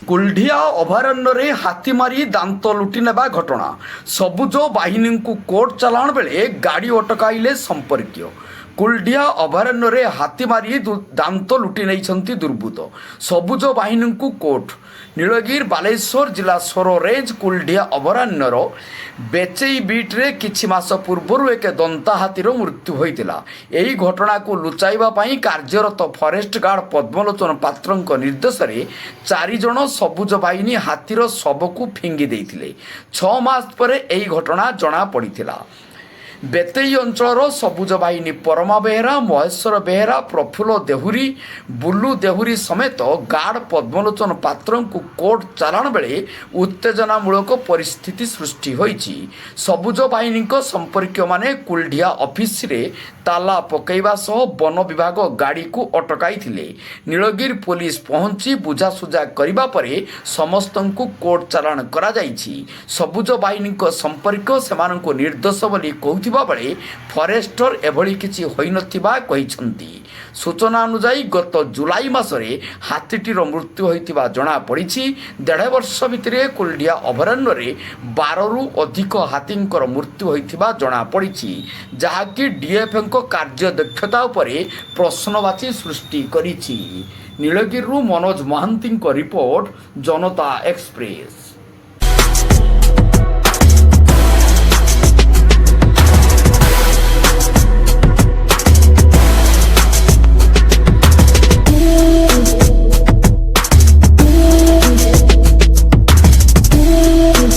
କୁଲଢିଆ ଅଭୟାରଣ୍ୟରେ ହାତୀ ମାରି ଦାନ୍ତ ଲୁଟି ନେବା ଘଟଣା। ସବୁଜ ବାହିନୀଙ୍କୁ କୋର୍ଟ ଚାଲାଣ ବେଳେ ଗାଡ଼ି ଅଟକାଇଲେ ସମ୍ପର୍କୀୟ। କୁଲଢିଆ ଅଭୟାରଣ୍ୟରେ ହାତୀ ମାରି ଦାନ୍ତ ଲୁଟି ନେଇଛନ୍ତି ଦୁର୍ବୃତ୍ତ। ସବୁଜ ବାହିନୀଙ୍କୁ କୋର୍ଟ। ନୀଳଗିରି ବାଲେଶ୍ୱର ଜିଲ୍ଲା ସୋର ରେଞ୍ଜ କୁଲଢିଆ ଅଭୟାରଣ୍ୟର ବେଚେଇ ବିଟ୍ରେ କିଛି ମାସ ପୂର୍ବରୁ ଏକ ଦନ୍ତା ହାତୀର ମୃତ୍ୟୁ ହୋଇଥିଲା। ଏହି ଘଟଣାକୁ ଲୁଚାଇବା ପାଇଁ କାର୍ଯ୍ୟରତ ଫରେଷ୍ଟ ଗାର୍ଡ ପଦ୍ମଲୋଚନ ପାତ୍ରଙ୍କ ନିର୍ଦ୍ଦେଶରେ 4 ଜଣ ସବୁଜ ବାହିନୀ ହାତୀର ଶବକୁ ଫିଙ୍ଗି ଦେଇଥିଲେ। 6 ମାସ ପରେ ଏହି ଘଟଣା ଜଣାପଡ଼ିଥିଲା। ବେତେଇ ଅଞ୍ଚଳର ସବୁଜ ବାହିନୀ ପରମା ବେହେରା, ମହେଶ୍ୱର ବେହେରା, ପ୍ରଫୁଲ୍ଲ ଦେହୁରୀ, ବୁଲୁ ଦେହୁରୀ ସମେତ ଗାର୍ଡ ପଦ୍ମଲୋଚନ ପାତ୍ରଙ୍କୁ କୋର୍ଟ ଚାଲାଣ ବେଳେ ଉତ୍ତେଜନାମୂଳକ ପରିସ୍ଥିତି ସୃଷ୍ଟି ହୋଇଛି। ସବୁଜ ବାହିନୀଙ୍କ ସମ୍ପର୍କୀୟମାନେ କୁଲଢିଆ ଅଫିସରେ ତାଲା ପକାଇବା ସହ ବନ ବିଭାଗ ଗାଡ଼ିକୁ ଅଟକାଇଥିଲେ। ନୀଳଗିରି ପୋଲିସ ପହଞ୍ଚି ବୁଝାସୁଝା କରିବା ପରେ ସମସ୍ତଙ୍କୁ କୋର୍ଟ ଚାଲାଣ କରାଯାଇଛି। ସବୁଜ ବାହିନୀଙ୍କ ସମ୍ପର୍କୀୟ ସେମାନଙ୍କୁ ନିର୍ଦ୍ଦୋଷ ବୋଲି କହୁଥିବା ବେଳେ ଫରେଷ୍ଟର ଏଭଳି କିଛି ହୋଇନଥିବା କହିଛନ୍ତି। ସୂଚନା ଅନୁଯାୟୀ ଗତ ଜୁଲାଇ ମାସରେ ହାତୀଟିର ମୃତ୍ୟୁ ହୋଇଥିବା ଜଣାପଡ଼ିଛି। 1.5 ବର୍ଷ ଭିତରେ କୁଲଢିଆ ଅଭୟାରଣ୍ୟରେ 12ରୁ ଅଧିକ ହାତୀଙ୍କର ମୃତ୍ୟୁ ହୋଇଥିବା ଜଣାପଡ଼ିଛି, ଯାହାକି ଡିଏଫ୍ଓଙ୍କ କାର୍ଯ୍ୟଦକ୍ଷତା ଉପରେ ପ୍ରଶ୍ନବାଚୀ ସୃଷ୍ଟି କରିଛି। ନୀଳଗିରିରୁ ମନୋଜ ମହାନ୍ତିଙ୍କ ରିପୋର୍ଟ, ଜନତା ଏକ୍ସପ୍ରେସ।